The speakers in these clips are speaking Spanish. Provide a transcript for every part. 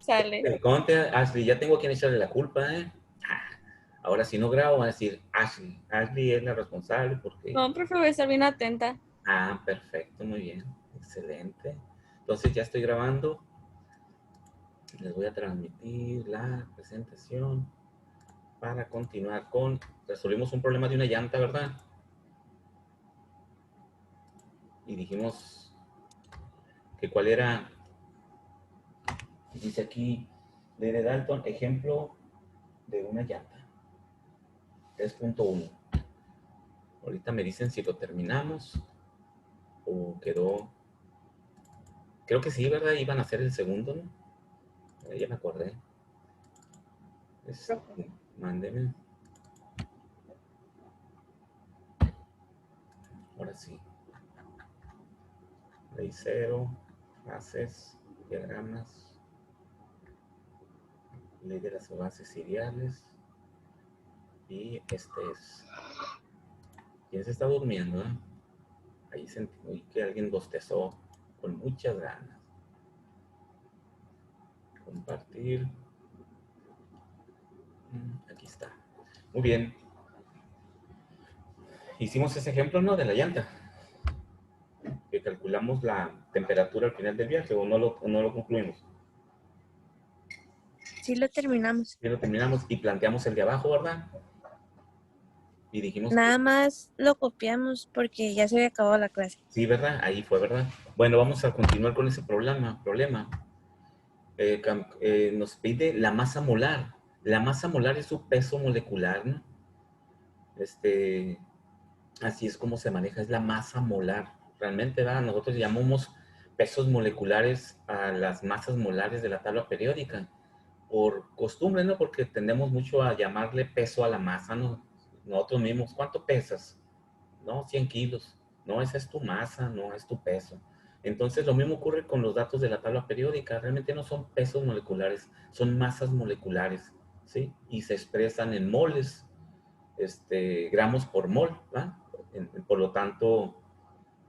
Sale. Conte, Ashley, ya tengo a quien echarle la culpa, ¿eh? Ahora si no grabo, va a decir Ashley. Ashley es la responsable porque... No, profe, voy a estar bien atenta. Ah, perfecto, muy bien. Excelente. Entonces ya estoy grabando. Les voy a transmitir la presentación para continuar con... Resolvimos un problema de una llanta, ¿verdad? Y dijimos que cuál era... Dice aquí, Ley de Dalton, ejemplo de una llanta. 3.1. Ahorita me dicen si lo terminamos o quedó... Creo que sí, ¿verdad? Iban a hacer el segundo, ¿no? Ya me acordé. Mándeme. Ahora sí. Ley cero, fases, diagramas, ley de las bases seriales. Y este es. ¿Quién se está durmiendo? Ahí sentí que alguien bostezó con muchas ganas. Compartir. Aquí está. Muy bien. Hicimos ese ejemplo, ¿no? De la llanta. Que calculamos la temperatura al final del viaje o no lo concluimos. Sí lo terminamos. Y lo terminamos y planteamos el de abajo, ¿verdad? Y dijimos que Nada más lo copiamos porque ya se había acabado la clase. sí, ¿verdad? Ahí fue, ¿verdad? Bueno, vamos a continuar con ese problema. Nos pide la masa molar. La masa molar es su peso molecular, ¿no? Este, así es como se maneja, es la masa molar. Realmente, ¿verdad? Nosotros llamamos pesos moleculares a las masas molares de la tabla periódica. Por costumbre, ¿no? Porque tendemos mucho a llamarle peso a la masa, ¿no? Nosotros mismos, ¿cuánto pesas? No, 100 kilos. No, esa es tu masa, no es tu peso. Entonces, lo mismo ocurre con los datos de la tabla periódica. Realmente no son pesos moleculares, son masas moleculares, ¿sí? Y se expresan en moles, gramos por mol, ¿va? Por lo tanto,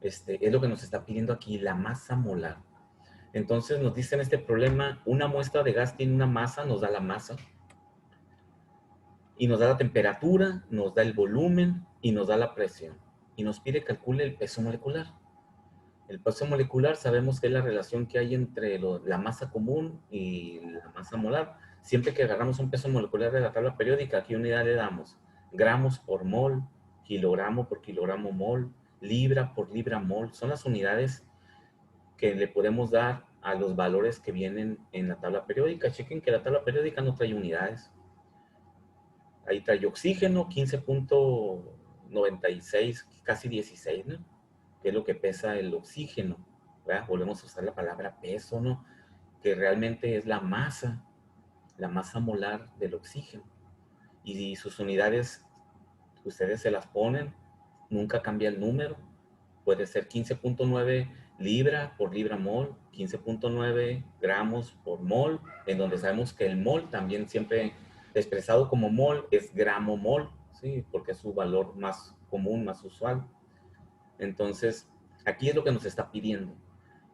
es lo que nos está pidiendo aquí, la masa molar. Entonces, nos dice en este problema, una muestra de gas tiene una masa, nos da la masa, y nos da la temperatura, nos da el volumen y nos da la presión. Y nos pide calcule el peso molecular. El peso molecular sabemos que es la relación que hay entre la masa común y la masa molar. Siempre que agarramos un peso molecular de la tabla periódica, ¿a qué unidad le damos? Gramos por mol, kilogramo por kilogramo mol, libra por libra mol. Son las unidades que le podemos dar a los valores que vienen en la tabla periódica. Chequen que la tabla periódica no trae unidades. Ahí trae oxígeno, 15.96, casi 16, ¿no? Que es lo que pesa el oxígeno, ¿verdad? Volvemos a usar la palabra peso, ¿no? Que realmente es la masa molar del oxígeno. Y sus unidades, ustedes se las ponen, nunca cambia el número. Puede ser 15.9 libra por libra mol, 15.9 gramos por mol, en donde sabemos que el mol también siempre expresado como mol es gramo mol, ¿sí? Porque es su valor más común, más usual. Entonces, aquí es lo que nos está pidiendo.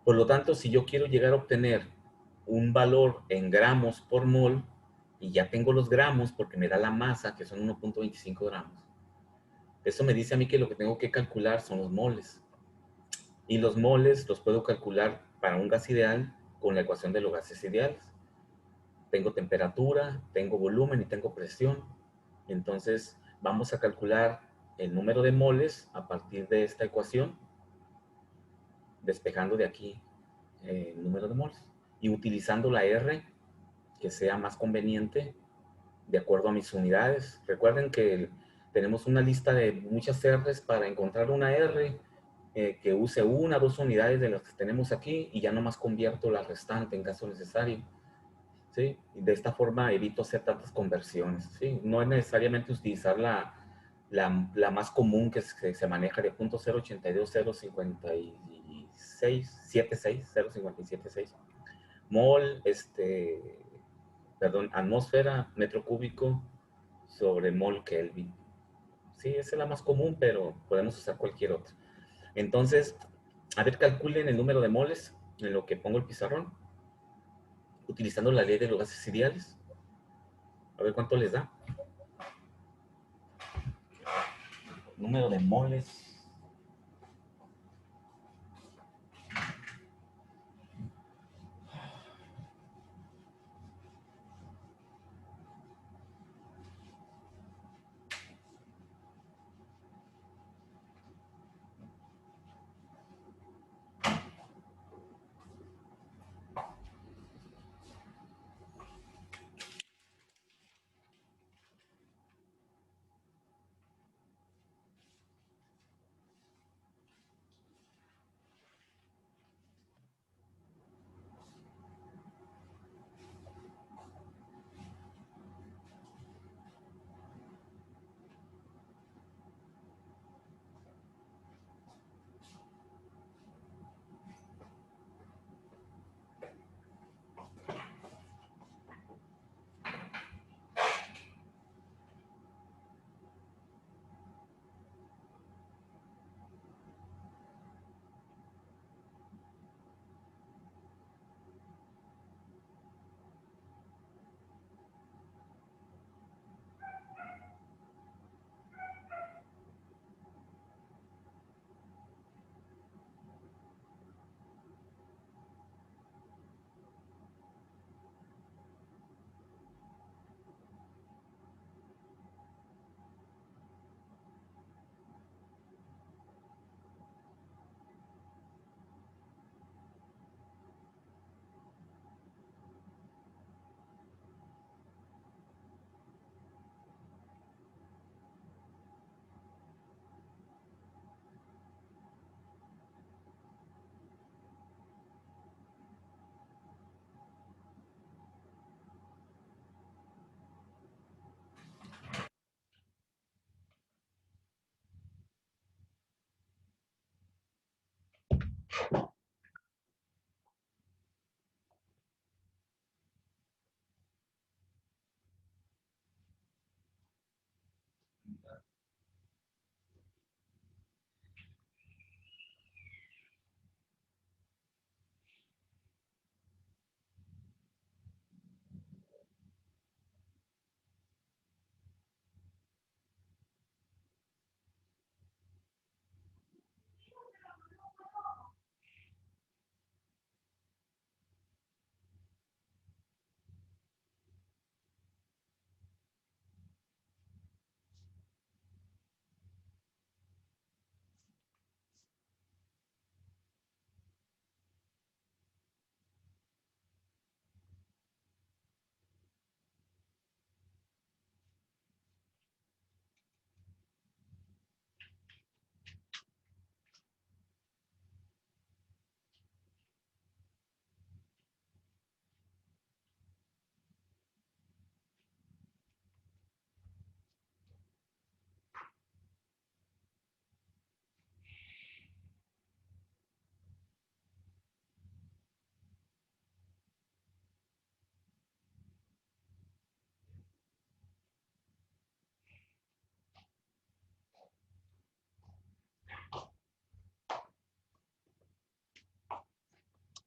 Por lo tanto, si yo quiero llegar a obtener un valor en gramos por mol, y ya tengo los gramos porque me da la masa, que son 1.25 gramos, eso me dice a mí que lo que tengo que calcular son los moles. Y los moles los puedo calcular para un gas ideal con la ecuación de los gases ideales. Tengo temperatura, tengo volumen y tengo presión. Entonces, vamos a calcular el número de moles a partir de esta ecuación, despejando de aquí el número de moles y utilizando la R que sea más conveniente de acuerdo a mis unidades. Recuerden que tenemos una lista de muchas R's para encontrar una R que use una, dos unidades de las que tenemos aquí y ya nomás convierto la restante en caso necesario. ¿Sí? Y de esta forma evito hacer tantas conversiones. ¿Sí? No es necesariamente utilizar la más común que se maneja de .082.056.76 mol, perdón, atmósfera, metro cúbico sobre mol Kelvin. Sí, esa es la más común, pero podemos usar cualquier otra. Entonces, a ver, calculen el número de moles en lo que pongo el pizarrón. utilizando la ley de los gases ideales. A ver cuánto les da. Número de moles.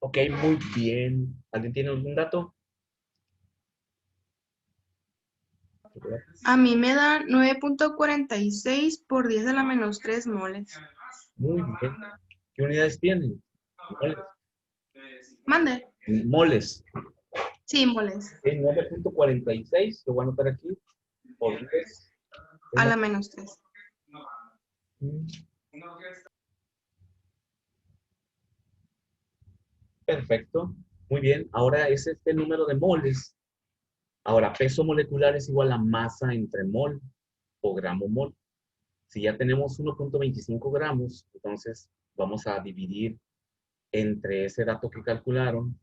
Ok, muy bien. ¿Alguien tiene algún dato? A mí me da 9.46 por 10 a la menos 3 moles. Muy bien. ¿Qué unidades tienen? Moles. Mande. Moles. Sí, moles. En 9.46, lo voy a anotar aquí, por 10. A la menos 3. Perfecto. Muy bien. Ahora es este número de moles. Ahora, peso molecular es igual a masa entre mol o gramo mol. Si ya tenemos 1.25 gramos, entonces vamos a dividir entre ese dato que calcularon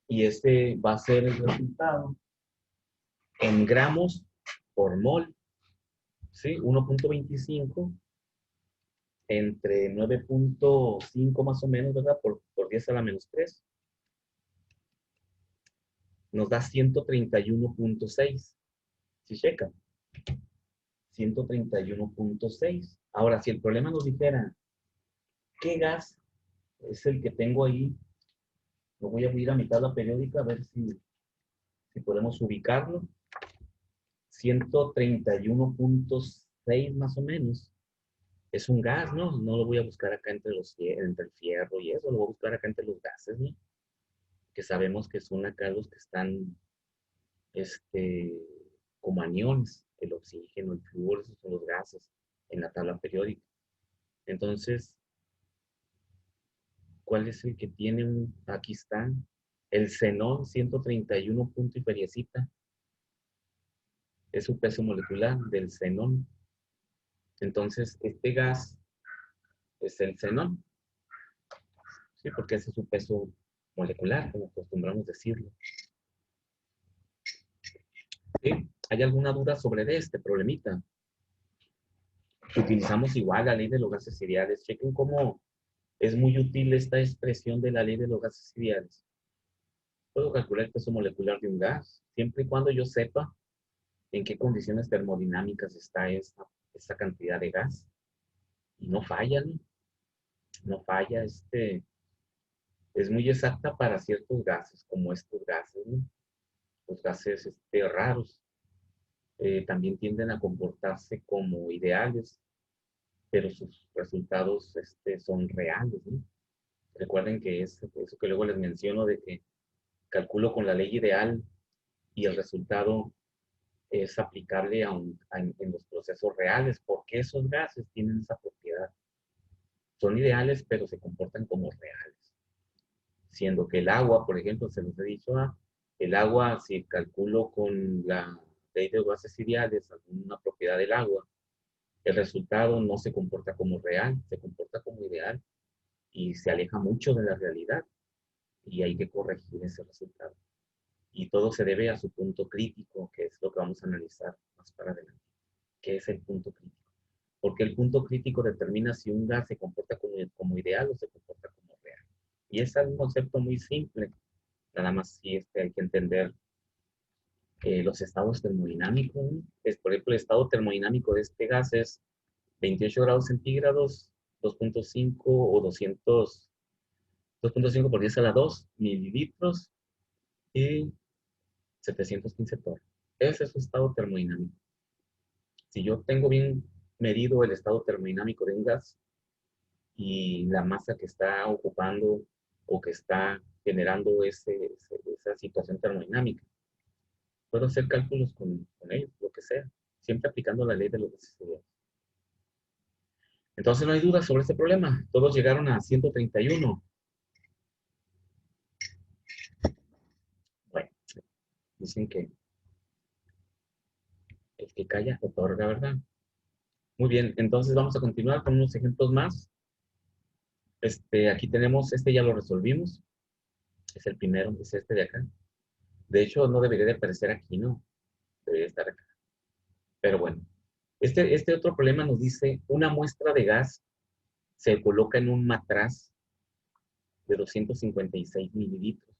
y este va a ser el resultado en gramos por mol, ¿sí? 1.25 entre 9.5 más o menos, ¿verdad? Por 10 a la menos 3. Nos da 131.6. ¿Sí checan? 131.6. Ahora, si el problema nos dijera, ¿qué gas es el que tengo ahí Lo voy a ir a mi tabla periódica a ver si podemos ubicarlo. 131.6 más o menos. Es un gas, ¿no? No lo voy a buscar acá entre el fierro y eso, lo voy a buscar acá entre los gases, ¿no? Que sabemos que son acá los que están, como aniones, el oxígeno, el flúor, esos son los gases en la tabla periódica. Entonces, ¿cuál es el que tiene aquí está, el xenón 131 punto y feriecita? Es su peso molecular del xenón. Entonces, este gas es el xenón, ¿sí? Porque ese es su peso molecular, como acostumbramos decirlo. ¿Sí? ¿Hay alguna duda sobre este problemita? Utilizamos igual la ley de los gases ideales. Chequen cómo es muy útil esta expresión de la ley de los gases ideales. Puedo calcular el peso molecular de un gas, siempre y cuando yo sepa en qué condiciones termodinámicas está esta cantidad de gas. Y no falla, ¿no? No falla, es muy exacta para ciertos gases, como estos gases, ¿no? Los gases raros también tienden a comportarse como ideales, pero sus resultados son reales, ¿no? Recuerden que eso que luego les menciono de que calculo con la ley ideal y el resultado es aplicable en los procesos reales, porque esos gases tienen esa propiedad. Son ideales, pero se comportan como reales. Siendo que el agua, por ejemplo, se los he dicho, el agua, si calculo con la ley de gases ideales alguna propiedad del agua, el resultado no se comporta como real, se comporta como ideal y se aleja mucho de la realidad y hay que corregir ese resultado. Y todo se debe a su punto crítico, que es lo que vamos a analizar más para adelante. ¿Qué es el punto crítico? Porque el punto crítico determina si un gas se comporta como ideal o se comporta como real. Y es un concepto muy simple. Nada más si hay que entender los estados termodinámicos, ¿no? Por ejemplo, el estado termodinámico de este gas es 28 grados centígrados, 2.5 o 2.5 por 10 a la 2 mililitros y 715 torres. Ese es su estado termodinámico. Si yo tengo bien medido el estado termodinámico de un gas y la masa que está ocupando o que está generando esa situación termodinámica, puedo hacer cálculos con ellos, lo que sea, siempre aplicando la ley de los gases ideales. Entonces no hay duda sobre este problema. Todos llegaron a 131. Bueno, dicen que el que calla otorga, ¿verdad? Muy bien, entonces vamos a continuar con unos ejemplos más. Aquí tenemos, ya lo resolvimos. Es el primero, es este de acá. De hecho, no debería de aparecer aquí, ¿no? Debería estar acá. Pero bueno, este otro problema nos dice, una muestra de gas se coloca en un matraz de 256 mililitros,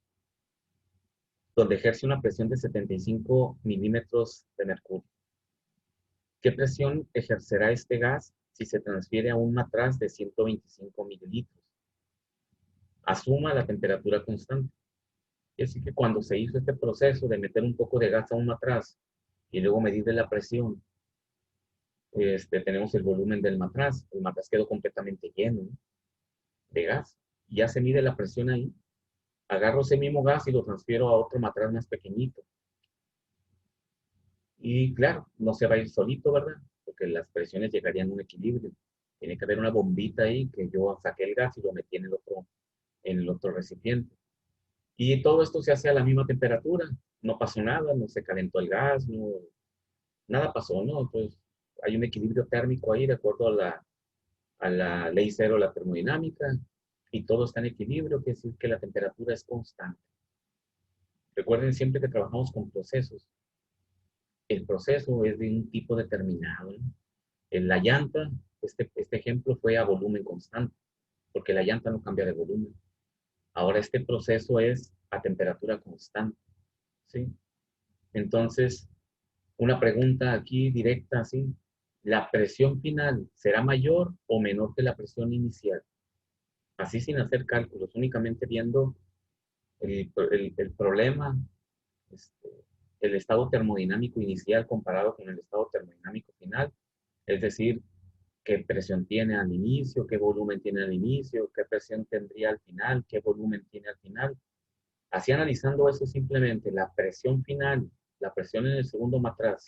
donde ejerce una presión de 75 milímetros de mercurio. ¿Qué presión ejercerá este gas si se transfiere a un matraz de 125 mililitros? Asuma la temperatura constante. Es decir, que cuando se hizo este proceso de meter un poco de gas a un matraz y luego medirle la presión, tenemos el volumen del matraz. El matraz quedó completamente lleno, ¿no?, de gas. Ya se mide la presión ahí. Agarro ese mismo gas y lo transfiero a otro matraz más pequeñito. Y claro, no se va a ir solito, ¿verdad? Porque las presiones llegarían a un equilibrio. Tiene que haber una bombita ahí que yo saqué el gas y lo metí en el otro recipiente. Y todo esto se hace a la misma temperatura. No pasó nada, no se calentó el gas, no, nada pasó, ¿no? Entonces hay un equilibrio térmico ahí de acuerdo a la ley cero de la termodinámica y todo está en equilibrio, quiere decir que la temperatura es constante. Recuerden siempre que trabajamos con procesos. El proceso es de un tipo determinado, ¿no? En la llanta, este ejemplo fue a volumen constante, porque la llanta no cambia de volumen. Ahora este proceso es a temperatura constante, ¿sí? Entonces, una pregunta aquí directa, ¿sí? ¿La presión final será mayor o menor que la presión inicial? Así sin hacer cálculos, únicamente viendo El problema, este, el estado termodinámico inicial comparado con el estado termodinámico final, es decir, qué presión tiene al inicio, qué volumen tiene al inicio, qué presión tendría al final, qué volumen tiene al final. Así analizando eso simplemente, la presión final, la presión en el segundo matraz,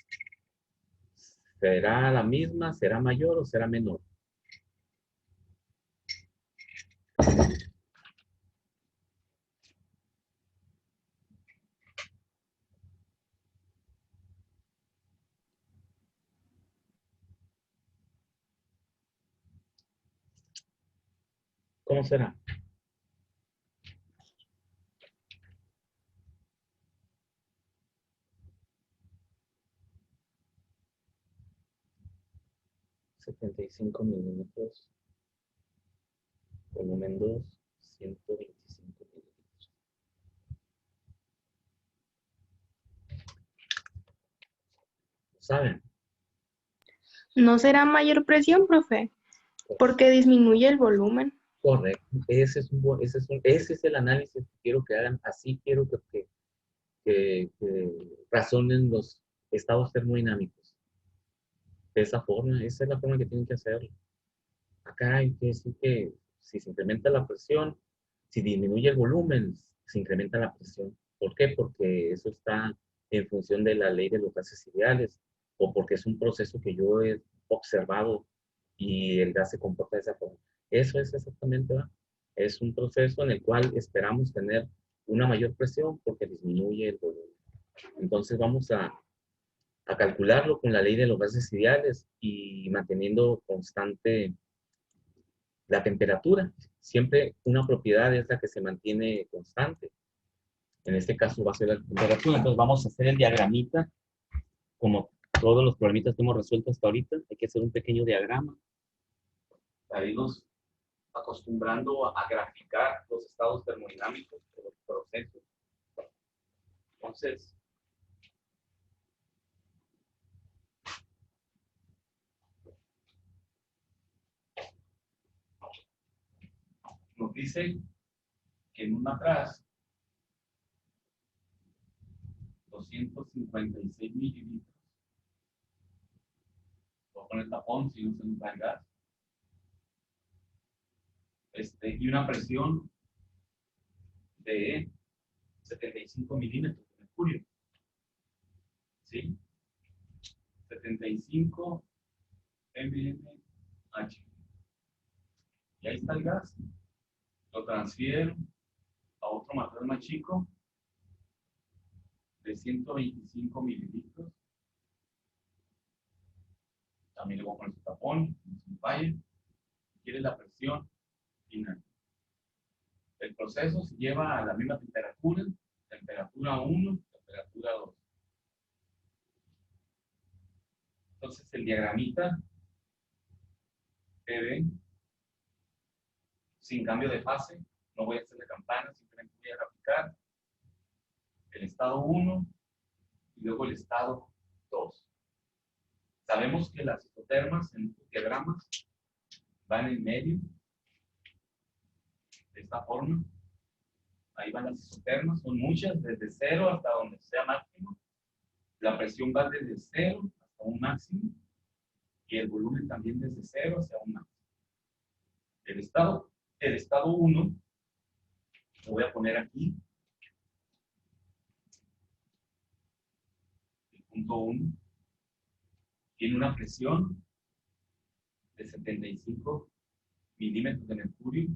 ¿será la misma, será mayor o será menor? ¿Cómo será? $75 milímetros, volumen 2, 125 mililitros. ¿Saben? ¿No será mayor presión, profe? Porque disminuye el volumen. Correcto. Ese es el análisis que quiero que hagan. Así quiero que razonen los estados termodinámicos. De esa forma, esa es la forma que tienen que hacerlo. Acá hay que decir que si se incrementa la presión, si disminuye el volumen, se incrementa la presión. ¿Por qué? Porque eso está en función de la ley de los gases ideales o porque es un proceso que yo he observado y el gas se comporta de esa forma. Eso es exactamente, ¿verdad? Es un proceso en el cual esperamos tener una mayor presión porque disminuye el volumen. Entonces vamos a calcularlo con la ley de los gases ideales y manteniendo constante la temperatura. Siempre una propiedad es la que se mantiene constante. En este caso va a ser la temperatura. Entonces vamos a hacer el diagramita. Como todos los problemitas que hemos resuelto hasta ahorita, hay que hacer un pequeño diagrama para irnos acostumbrando a graficar los estados termodinámicos de los procesos. Entonces, nos dice que en un matraz 256 mililitros. Voy a poner tapón si no se nos va el gas. Y una presión de 75 milímetros de mercurio. ¿Sí? 75 mmH. Y ahí está el gas. Lo transfiero a otro matraz más chico de 125 mililitros. También le voy a poner su tapón, no se falle. Quiere la presión final. El proceso se lleva a la misma temperatura, temperatura 1, temperatura 2. Entonces el diagramita que ven, sin cambio de fase, no voy a hacer la campana, simplemente voy a graficar el estado 1 y luego el estado 2. Sabemos que las isotermas en estos diagramas van en medio, de esta forma. Ahí van las isotermas, son muchas, desde 0 hasta donde sea máximo. La presión va desde 0 hasta un máximo y el volumen también desde 0 hacia un máximo. El estado 1, lo voy a poner aquí. El punto 1 tiene una presión de 75 milímetros de mercurio.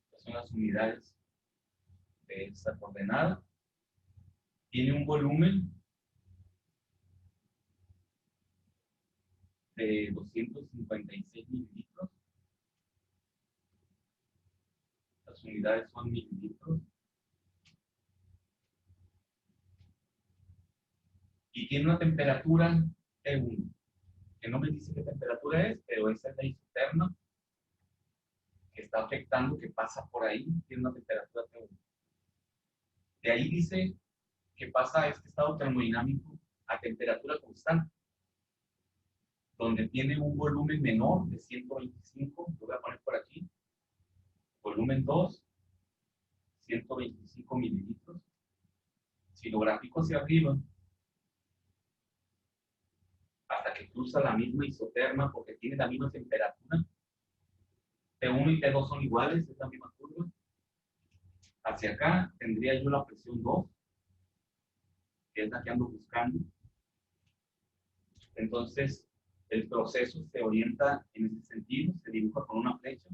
Estas son las unidades de esta coordenada. Tiene un volumen de 256 mililitros. Las unidades son mililitros. Y tiene una temperatura T1, que no me dice qué temperatura es, pero esa es la isoterma que está afectando, que pasa por ahí, tiene una temperatura T1. De ahí dice que pasa a este estado termodinámico a temperatura constante, donde tiene un volumen menor de 125, lo voy a poner por aquí, volumen 2, 125 mililitros. Si lo grafico hacia arriba, hasta que cruza la misma isoterma porque tiene la misma temperatura, T1 y T2 son iguales, es la misma curva. Hacia acá tendría yo la presión 2, que es la que ando buscando. Entonces, el proceso se orienta en ese sentido, se dibuja con una flecha,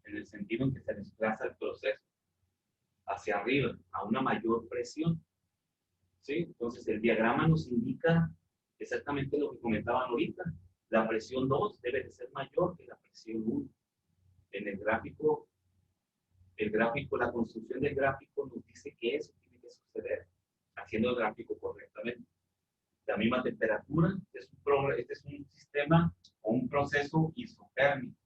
en el sentido en que se desplaza el proceso hacia arriba, a una mayor presión. ¿Sí? Entonces, el diagrama nos indica exactamente lo que comentaban ahorita. La presión 2 debe de ser mayor que la presión 1. En el gráfico, la construcción del gráfico nos dice que eso tiene que suceder, haciendo el gráfico correctamente. La misma temperatura, este es un sistema o un proceso isotérmico.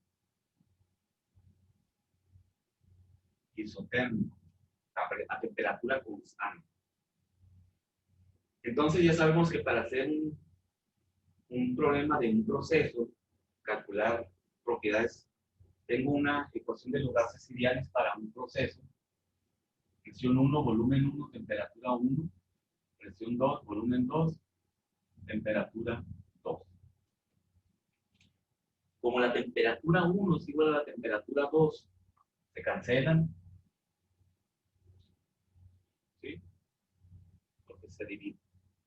A temperatura constante. Entonces ya sabemos que para hacer un problema de un proceso, calcular propiedades, tengo una ecuación de los gases ideales para un proceso. Presión 1, volumen 1, temperatura 1. Presión 2, volumen 2, temperatura 2. Como la temperatura 1 es igual a la temperatura 2, se cancelan. ¿Sí? Porque se divide.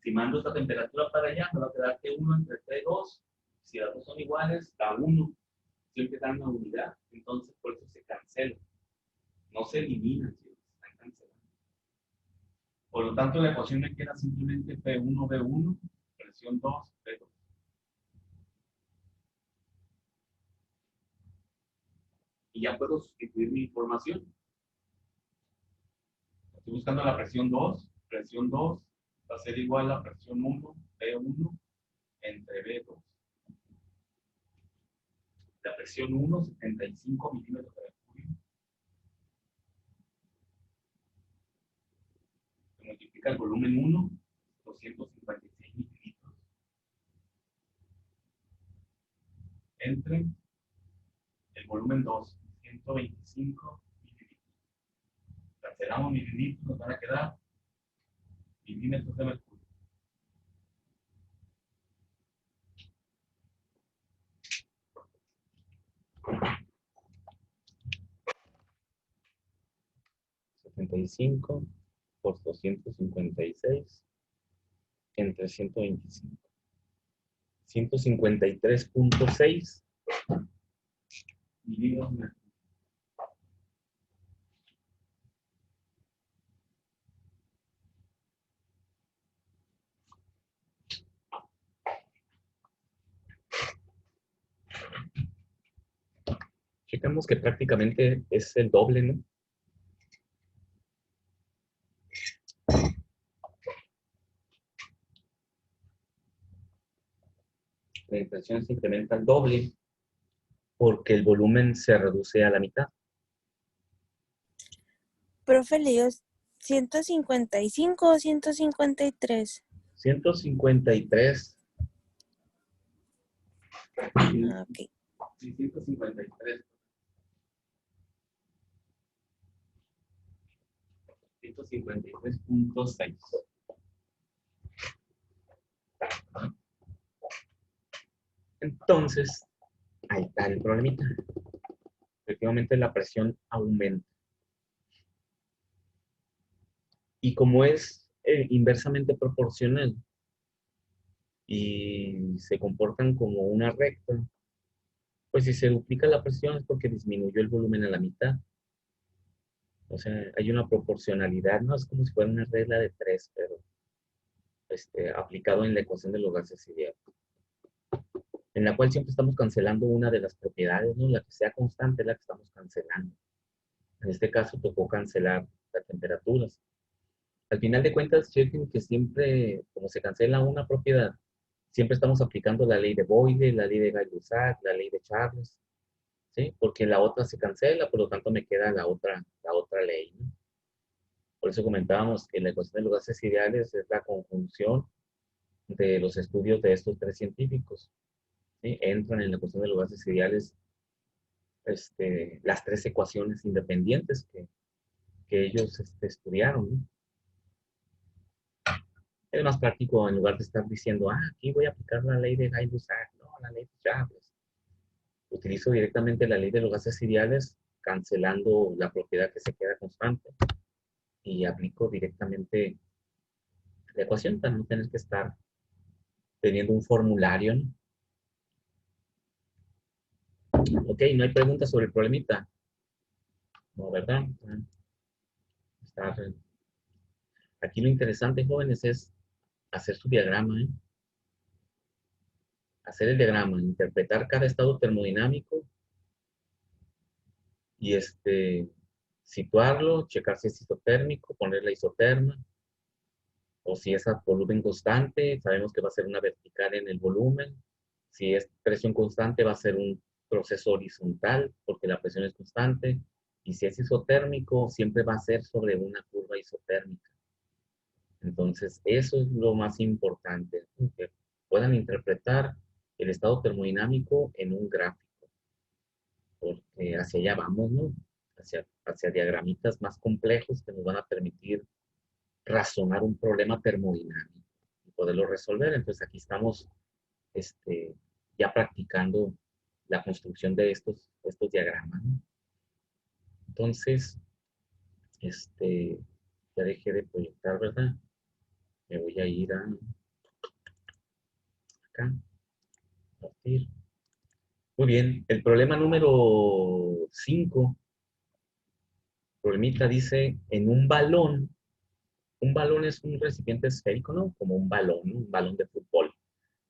Si mando esta temperatura para allá, me va a quedar T1 entre T2. Si las dos son iguales, da 1. Siempre dan una unidad. Entonces, por eso se cancela. No se eliminan, ¿sí? Están cancelando. Por lo tanto, la ecuación me queda simplemente P1, B1, presión 2, B2. Y ya puedo sustituir mi información. Estoy buscando la presión 2. Presión 2 va a ser igual a la presión 1, B1, entre B2. La presión 1, 75 milímetros de mercurio. Se multiplica el volumen 1, 256 mililitros. Entre el volumen 2, 125 mililitros. Cancelamos mililitros, nos van a quedar milímetros de mercurio. $75 por 256 entre 125. 153.6 milímetros de mercurio. Checamos que prácticamente es el doble, ¿no? La impresión se incrementa al doble porque el volumen se reduce a la mitad. Profe, le dio 155 o 153. 153. Ah, ok. Sí, 153. 153.6. Entonces, ahí está el problemita. Efectivamente, la presión aumenta. Y como es inversamente proporcional y se comportan como una recta, pues si se duplica la presión es porque disminuyó el volumen a la mitad. O sea, hay una proporcionalidad, no es como si fuera una regla de 3, pero aplicado en la ecuación de los gases ideales, en la cual siempre estamos cancelando una de las propiedades, ¿no? La que sea constante es la que estamos cancelando. En este caso tocó cancelar las temperaturas. Al final de cuentas, chequen que siempre, como se cancela una propiedad, siempre estamos aplicando la ley de Boyle, la ley de Gay-Lussac, la ley de Charles, ¿sí? Porque la otra se cancela, por lo tanto me queda la otra ley, ¿no? Por eso comentábamos que la ecuación de los gases ideales es la conjunción de los estudios de estos tres científicos, ¿sí? Entran en la ecuación de los gases ideales las tres ecuaciones independientes que ellos estudiaron, ¿no? Es más práctico en lugar de estar diciendo, aquí voy a aplicar la ley de Gay-Lussac, no, la ley de Chávez. Utilizo directamente la ley de los gases ideales, cancelando la propiedad que se queda constante, y aplico directamente la ecuación para no tener que estar teniendo un formulario, ¿no? Ok, no hay preguntas sobre el problemita. No, ¿verdad? Está, aquí lo interesante, jóvenes, es hacer su diagrama, ¿eh? Hacer el diagrama, interpretar cada estado termodinámico y situarlo, checar si es isotérmico, poner la isoterma, o si es a volumen constante, sabemos que va a ser una vertical en el volumen. Si es presión constante, va a ser un proceso horizontal, porque la presión es constante. Y si es isotérmico, siempre va a ser sobre una curva isotérmica. Entonces, eso es lo más importante, ¿no? Que puedan interpretar el estado termodinámico en un gráfico, porque hacia allá vamos, ¿no? Hacia diagramitas más complejos que nos van a permitir razonar un problema termodinámico y poderlo resolver. Entonces, aquí estamos ya practicando la construcción de estos diagramas, ¿no? Entonces, ya dejé de proyectar, ¿verdad? Me voy a ir acá, compartir. Muy bien, el problema número 5, problemita dice, en un balón es un recipiente esférico, ¿no? Como un balón, ¿no? Un balón de fútbol.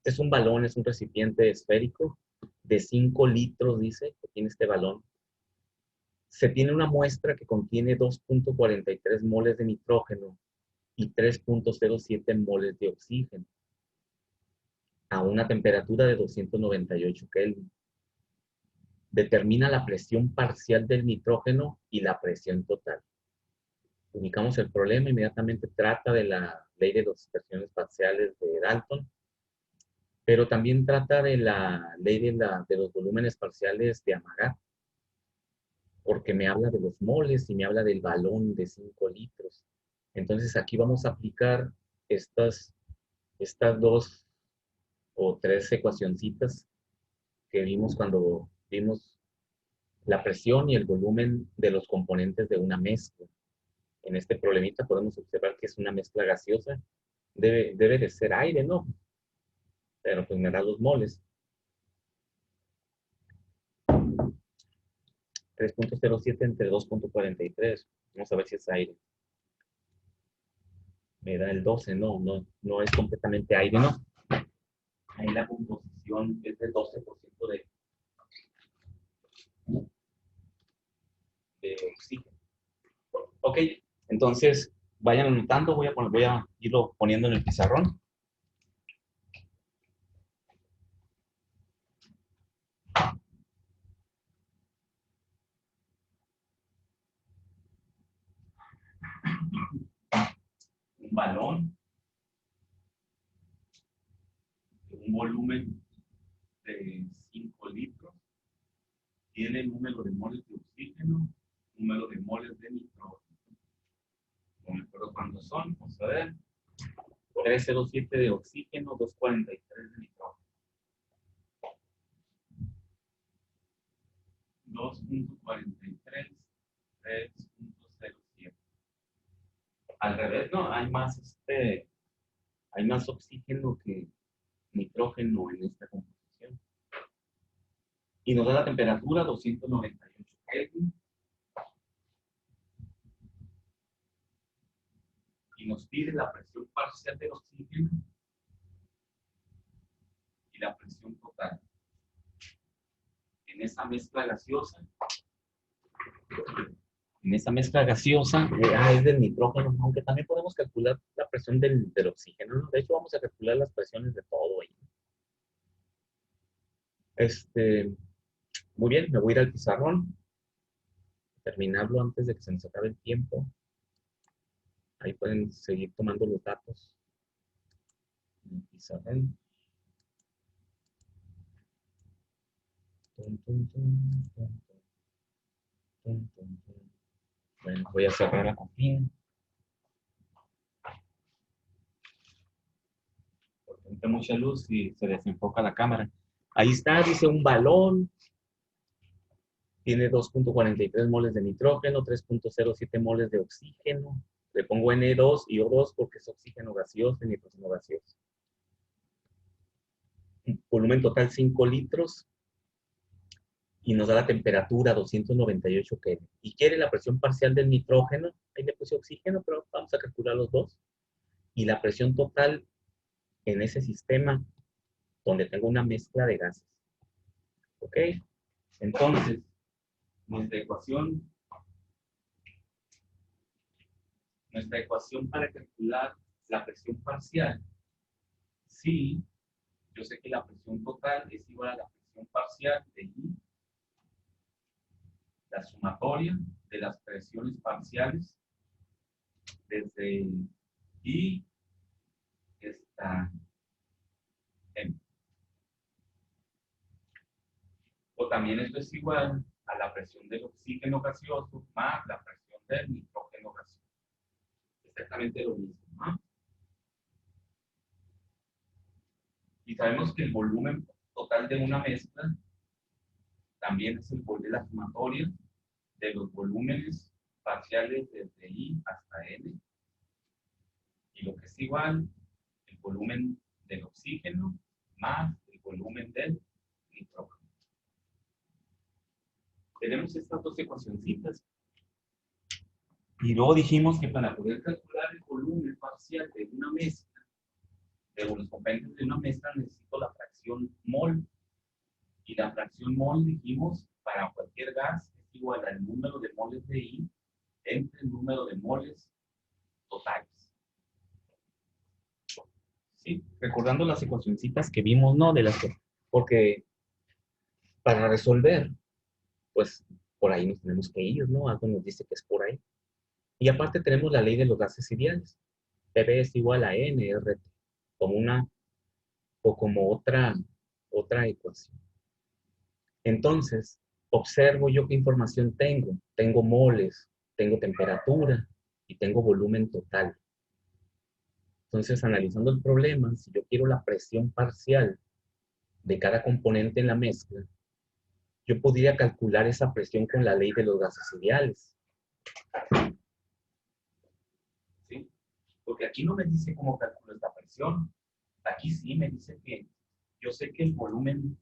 Es un balón, es un recipiente esférico de 5 litros, dice, que tiene este balón. Se tiene una muestra que contiene 2.43 moles de nitrógeno y 3.07 moles de oxígeno a una temperatura de 298 Kelvin. Determina la presión parcial del nitrógeno y la presión total. Ubicamos el problema, inmediatamente trata de la ley de las dispersiones parciales de Dalton, pero también trata de la ley de los volúmenes parciales de Amagat, porque me habla de los moles y me habla del balón de 5 litros. Entonces aquí vamos a aplicar estas dos o tres ecuacioncitas que vimos cuando vimos la presión y el volumen de los componentes de una mezcla. En este problemita podemos observar que es una mezcla gaseosa. Debe de ser aire, ¿no? Pero pues me da los moles. 3.07 entre 2.43. Vamos a ver si es aire. Me da el 12, no es completamente aire, ¿no? Ahí la composición es del 12% de oxígeno. Ok, entonces vayan anotando, voy a irlo poniendo en el pizarrón. Un balón, un volumen de 5 litros, tiene número de moles de oxígeno, número de moles de nitrógeno. No me acuerdo cuántos son, vamos a ver. 307 de oxígeno, 243 de nitrógeno. 2.43, 3.07. Al revés, no, hay más oxígeno que nitrógeno en esta composición. Y nos da la temperatura 298 Kelvin. Y nos pide la presión parcial del oxígeno y la presión total. En esa mezcla gaseosa, es del nitrógeno, aunque también podemos calcular la presión del oxígeno, ¿no? De hecho, vamos a calcular las presiones de todo ahí. Muy bien, me voy a ir al pizarrón, terminarlo antes de que se nos acabe el tiempo. Ahí pueden seguir tomando los datos en el pizarrón. Tum, tum, tum, tum, tum. Bueno, voy a cerrar la cortina. Porque entra mucha luz y se desenfoca la cámara. Ahí está, dice un balón. Tiene 2.43 moles de nitrógeno, 3.07 moles de oxígeno. Le pongo N2 y O2 porque es oxígeno gaseoso y nitrógeno gaseoso. Volumen total 5 litros. Y nos da la temperatura 298 Kelvin. Y quiere la presión parcial del nitrógeno. Ahí le puse oxígeno, pero vamos a calcular los dos. Y la presión total en ese sistema donde tengo una mezcla de gases. ¿Ok? Entonces, nuestra ecuación para calcular la presión parcial, sí, yo sé que la presión total es igual a la presión parcial de I, la sumatoria de las presiones parciales desde I hasta M. O también esto es igual a la presión del oxígeno gaseoso más la presión del nitrógeno gaseoso. Exactamente lo mismo, ¿no? Y sabemos que el volumen total de una mezcla también es el de la sumatoria de los volúmenes parciales desde I hasta N. Y lo que es igual, el volumen del oxígeno más el volumen del nitrógeno. Tenemos estas dos ecuacioncitas. Y luego dijimos que para poder calcular el volumen parcial de una mezcla, de los componentes de una mezcla, necesito la fracción mol. Y la fracción mol, dijimos, para cualquier gas es igual al número de moles de I entre el número de moles totales. ¿Sí? Recordando las ecuacioncitas que vimos, ¿no? De las que, porque para resolver, pues por ahí nos tenemos que ir, ¿no? Algo nos dice que es por ahí. Y aparte tenemos la ley de los gases ideales. PV es igual a nRT, como una o como otra ecuación. Entonces, observo yo qué información tengo. Tengo moles, tengo temperatura y tengo volumen total. Entonces, analizando el problema, si yo quiero la presión parcial de cada componente en la mezcla, yo podría calcular esa presión con la ley de los gases ideales. ¿Sí? Porque aquí no me dice cómo calculo esta presión. Aquí sí me dice que yo sé que el volumen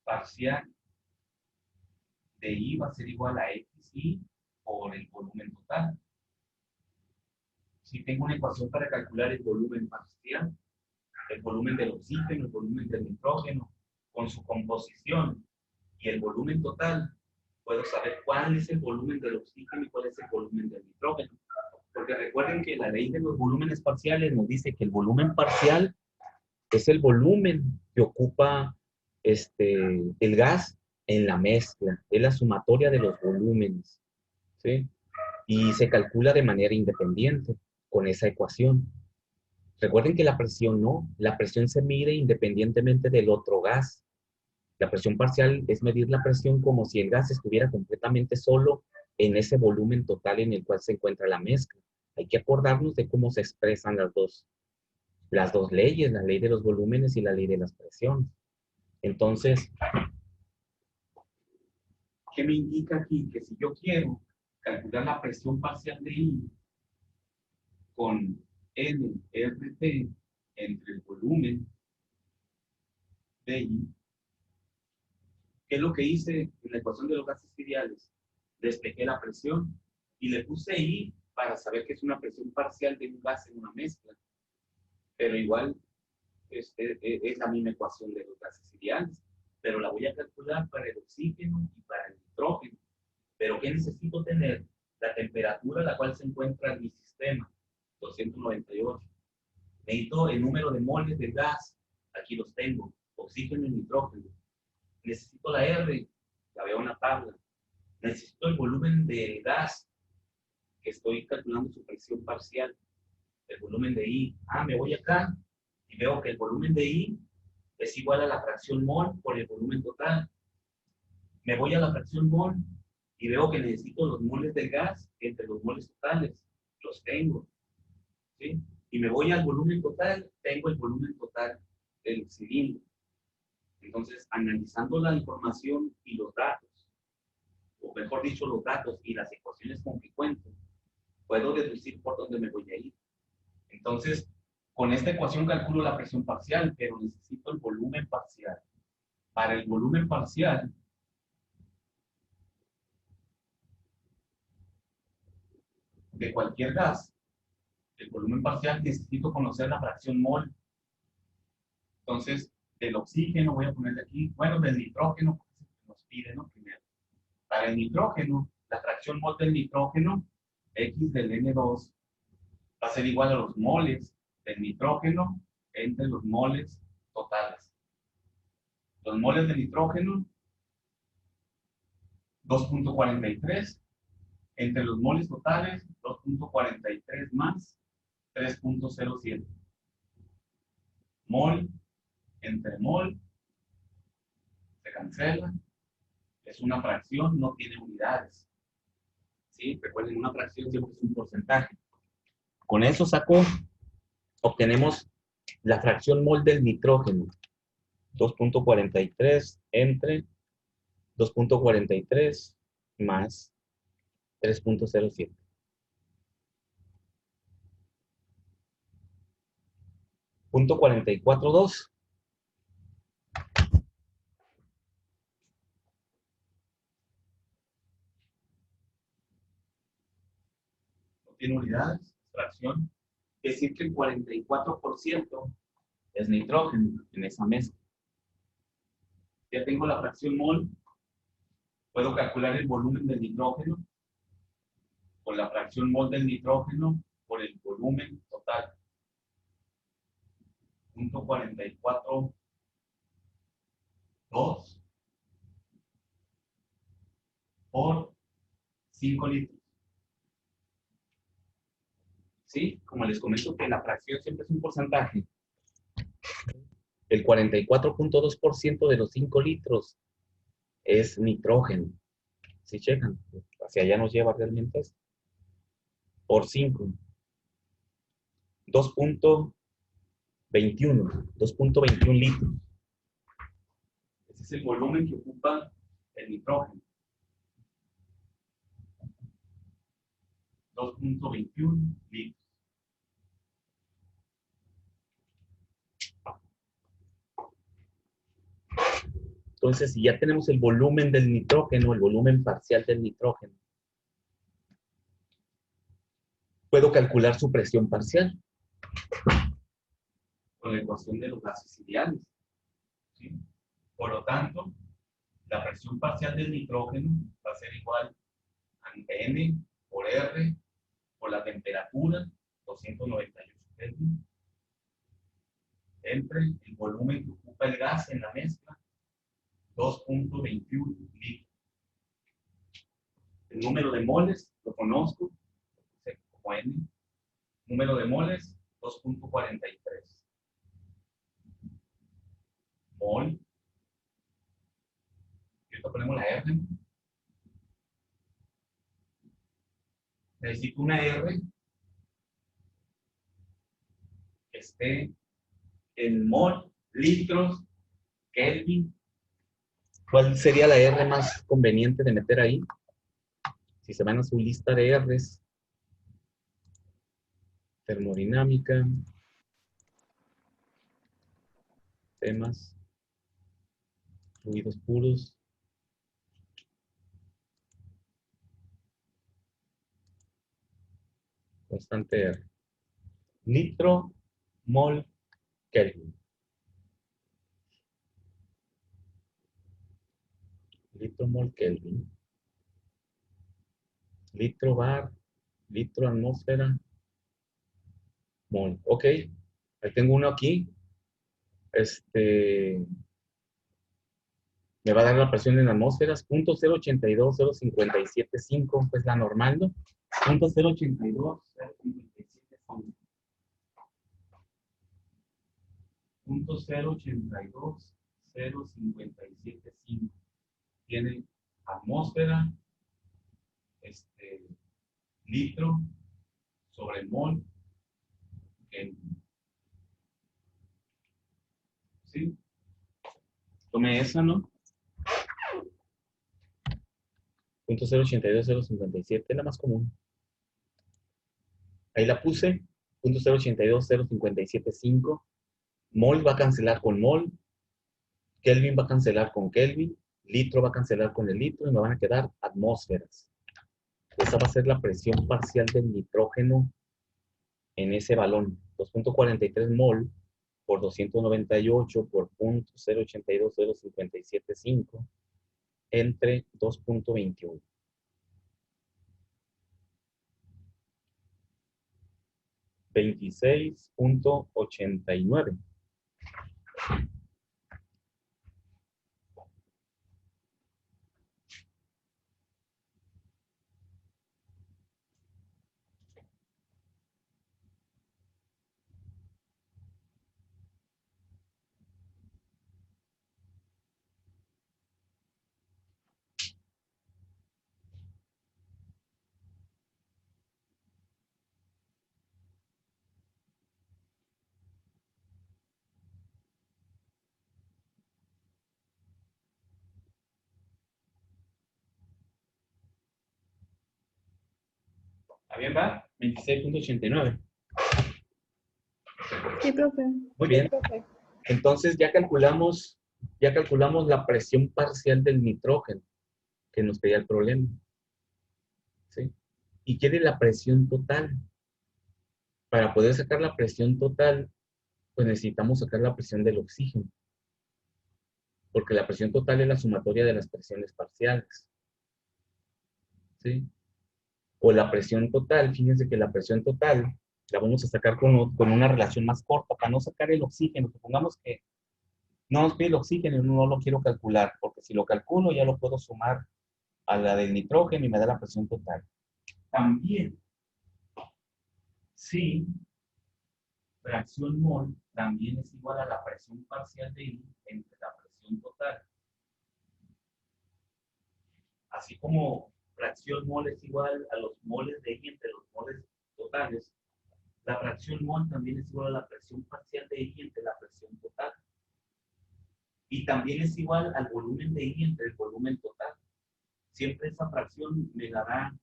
parcial de I va a ser igual a XI por el volumen total. Si tengo una ecuación para calcular el volumen parcial, el volumen del oxígeno, el volumen del nitrógeno, con su composición y el volumen total, puedo saber cuál es el volumen del oxígeno y cuál es el volumen del nitrógeno. Porque recuerden que la ley de los volúmenes parciales nos dice que el volumen parcial es el volumen que ocupa el gas en la mezcla, es la sumatoria de los volúmenes, ¿sí? Y se calcula de manera independiente con esa ecuación. Recuerden que la presión no, la presión se mide independientemente del otro gas. La presión parcial es medir la presión como si el gas estuviera completamente solo en ese volumen total en el cual se encuentra la mezcla. Hay que acordarnos de cómo se expresan las dos leyes, la ley de los volúmenes y la ley de las presiones. Entonces, ¿qué me indica aquí? Que si yo quiero calcular la presión parcial de I con nRT entre el volumen de I, ¿qué es lo que hice en la ecuación de los gases ideales? Despejé la presión y le puse I para saber que es una presión parcial de un gas en una mezcla. Pero igual es la misma ecuación de los gases ideales, pero la voy a calcular para el oxígeno y para el nitrógeno. Pero ¿qué necesito tener? La temperatura a la cual se encuentra mi sistema, 298. Necesito el número de moles del gas, aquí los tengo, oxígeno y nitrógeno. Necesito la R, la veo en la tabla. Necesito el volumen del gas, que estoy calculando su presión parcial, el volumen de I. Me voy acá y veo que el volumen de I es igual a la fracción mol por el volumen total. Me voy a la fracción mol y veo que necesito los moles del gas entre los moles totales. Los tengo, ¿sí? Y me voy al volumen total, tengo el volumen total del cilindro. Entonces, analizando la información y los datos, o mejor dicho, los datos y las ecuaciones con que cuento, puedo deducir por dónde me voy a ir. Entonces, con esta ecuación calculo la presión parcial, pero necesito el volumen parcial. Para el volumen parcial, de cualquier gas, el volumen parcial, necesito conocer la fracción mol. Entonces, del oxígeno, voy a ponerle aquí, bueno, del nitrógeno, nos pide, ¿no? Primero. Para el nitrógeno, la fracción mol del nitrógeno, X del N2, va a ser igual a los moles del nitrógeno entre los moles totales. Los moles de nitrógeno, 2.43, entre los moles totales, 2.43 más 3.07. Mol entre mol, se cancela, es una fracción, no tiene unidades. ¿Sí? Recuerden, una fracción siempre es un porcentaje. Con eso obtenemos la fracción mol del nitrógeno. 2.43 entre 2.43 más 3.07. Punto 44.2. No tiene unidades, fracción. Es decir, que el 44% es nitrógeno en esa mezcla. Ya tengo la fracción mol. Puedo calcular el volumen del nitrógeno con la fracción mol del nitrógeno por el volumen total. 0.44.2 por 5 litros. ¿Sí? Como les comento que la fracción siempre es un porcentaje. El 44.2% de los 5 litros es nitrógeno. ¿Sí checan? Hacia allá nos lleva realmente esto. Por 5. 2.21 litros. Ese es el volumen que ocupa el nitrógeno. 2.21 litros. Entonces, si ya tenemos el volumen del nitrógeno, el volumen parcial del nitrógeno, puedo calcular su presión parcial con la ecuación de los gases ideales. ¿Sí? Por lo tanto, la presión parcial del nitrógeno va a ser igual a N por R por la temperatura, 298 Kelvin, entre el volumen que ocupa el gas en la mezcla, 2.21 litros. El número de moles lo conozco, como N. Número de moles, 2.43. Mol. Y esto ponemos la R. Necesito una R que esté en mol, litros, Kelvin. ¿Cuál sería la R más conveniente de meter ahí? Si se van a su lista de R's, termodinámica, temas, fluidos puros, constante R. Litro, mol, Kelvin. Litro, mol, Kelvin. Litro bar, litro atmósfera, mol. Ok, ahí tengo uno aquí. Me va a dar la presión en atmósferas, 0.082, 0.575, pues la normal, ¿no? 0.082, 0.575. 0.082, 0.575. Tiene atmósfera litro sobre mol. ¿Sí? Tome esa, ¿no? 0.082,057 es la más común. Ahí la puse. 0.082,057,5. Mol va a cancelar con mol. Kelvin va a cancelar con Kelvin. Litro va a cancelar con el litro y me van a quedar atmósferas. Esa va a ser la presión parcial del nitrógeno en ese balón. 2.43 mol por 298 por 0.082,057,5 entre 2.21. 26.89. ¿Está bien, va? 26.89. Sí, profe. Muy bien. Entonces ya calculamos la presión parcial del nitrógeno que nos pedía el problema. ¿Sí? Y quiere la presión total. Para poder sacar la presión total, pues necesitamos sacar la presión del oxígeno. Porque la presión total es la sumatoria de las presiones parciales. ¿Sí? O la presión total, fíjense que la presión total la vamos a sacar con una relación más corta, para no sacar el oxígeno. Supongamos que no nos pide el oxígeno y no lo quiero calcular, porque si lo calculo ya lo puedo sumar a la del nitrógeno y me da la presión total. También, sí, fracción mol también es igual a la presión parcial de I entre la presión total. Así como fracción mol es igual a los moles de I entre los moles totales, la fracción mol también es igual a la presión parcial de I entre la presión total. Y también es igual al volumen de I entre el volumen total. Siempre esa fracción me dará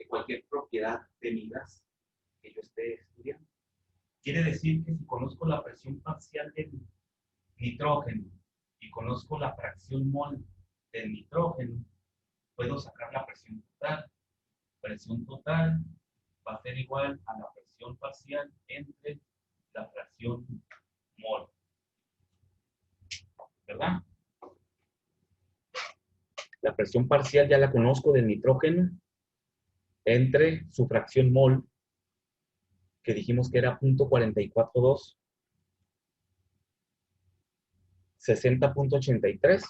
cualquier propiedad de mi gas que yo esté estudiando. Quiere decir que si conozco la presión parcial del nitrógeno y conozco la fracción mol del nitrógeno, puedo sacar la presión total. Presión total va a ser igual a la presión parcial entre la fracción mol. ¿Verdad? La presión parcial ya la conozco del nitrógeno entre su fracción mol, que dijimos que era 0.442, 60.83.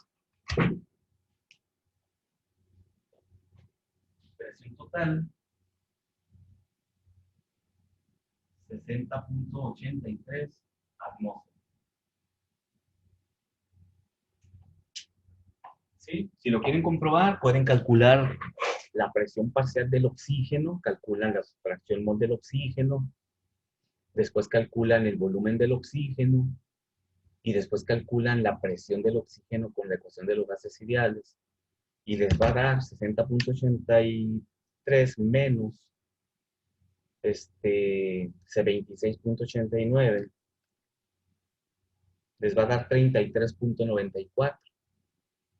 Presión total, 60.83 atmósferas. ¿Sí? Si lo quieren comprobar, pueden calcular la presión parcial del oxígeno, calculan la fracción mol del oxígeno, después calculan el volumen del oxígeno, y después calculan la presión del oxígeno con la ecuación de los gases ideales, y les va a dar 60.83 menos 26.89, les va a dar 33.94.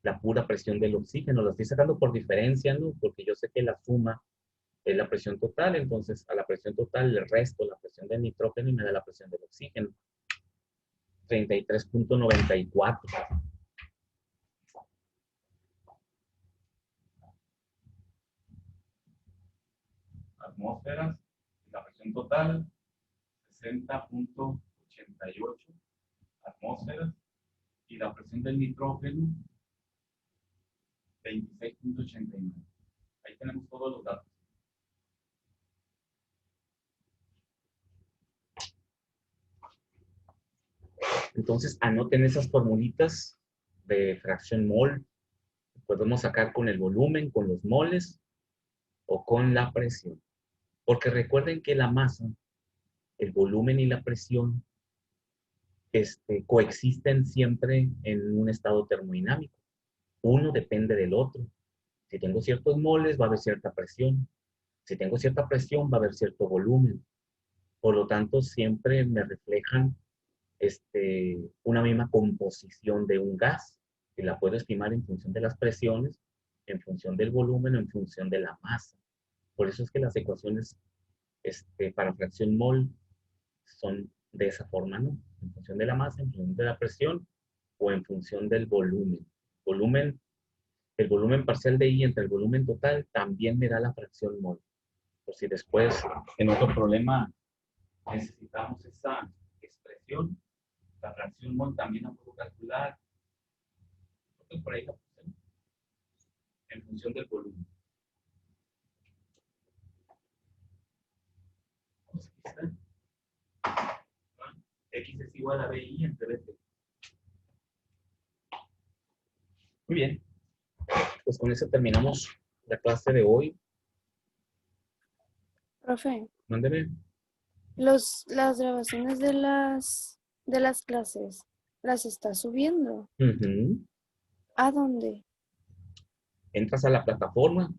La pura presión del oxígeno. Lo estoy sacando por diferencia, ¿no? Porque yo sé que la suma es la presión total, entonces a la presión total le resto la presión del nitrógeno y me da la presión del oxígeno. 33.94. Atmósferas, la presión total, 60.88 atmósferas, y la presión del nitrógeno, 26.89. Ahí tenemos todos los datos. Entonces, anoten esas formulitas de fracción mol. Podemos sacar con el volumen, con los moles, o con la presión. Porque recuerden que la masa, el volumen y la presión coexisten siempre en un estado termodinámico. Uno depende del otro. Si tengo ciertos moles, va a haber cierta presión. Si tengo cierta presión, va a haber cierto volumen. Por lo tanto, siempre me reflejan una misma composición de un gas, y la puedo estimar en función de las presiones, en función del volumen o en función de la masa. Por eso es que las ecuaciones para fracción mol son de esa forma, ¿no? En función de la masa, en función de la presión o en función del volumen. El volumen parcial de I entre el volumen total también me da la fracción mol. Por si después en otro problema necesitamos esa expresión, la fracción mol también la puedo calcular. Por ahí la puse, en función del volumen. Pues aquí está. X es igual a BI entre BT. Muy bien. Pues con eso terminamos la clase de hoy. Profe, Mándeme. las grabaciones de las clases, ¿las está subiendo? ¿A dónde? Entras a la plataforma.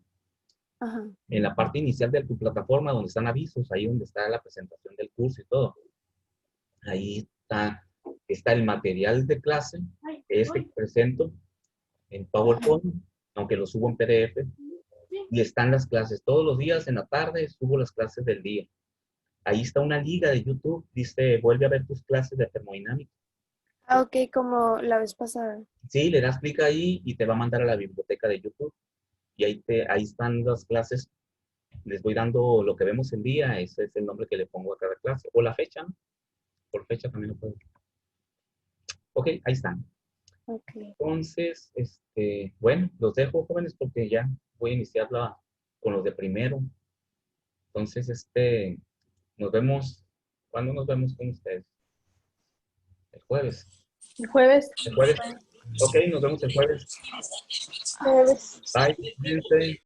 Ajá. En la parte inicial de tu plataforma, donde están avisos, ahí donde está la presentación del curso y todo. Ahí está el material de clase, que presento en PowerPoint, aunque lo subo en PDF. Y están las clases. Todos los días en la tarde subo las clases del día. Ahí está una liga de YouTube, dice, vuelve a ver tus clases de termodinámica. Ah, ok, como la vez pasada. Sí, le das clic ahí y te va a mandar a la biblioteca de YouTube. Y ahí están las clases. Les voy dando lo que vemos el día, ese es el nombre que le pongo a cada clase. O la fecha, ¿no? Por fecha también lo puedo. Ok, ahí están. Okay. Entonces, bueno, los dejo, jóvenes, porque ya voy a iniciar con los de primero. Entonces, nos vemos. ¿Cuándo nos vemos con ustedes? El jueves. El jueves. El jueves. Ok, nos vemos el jueves. Jueves. Bye, cuídense.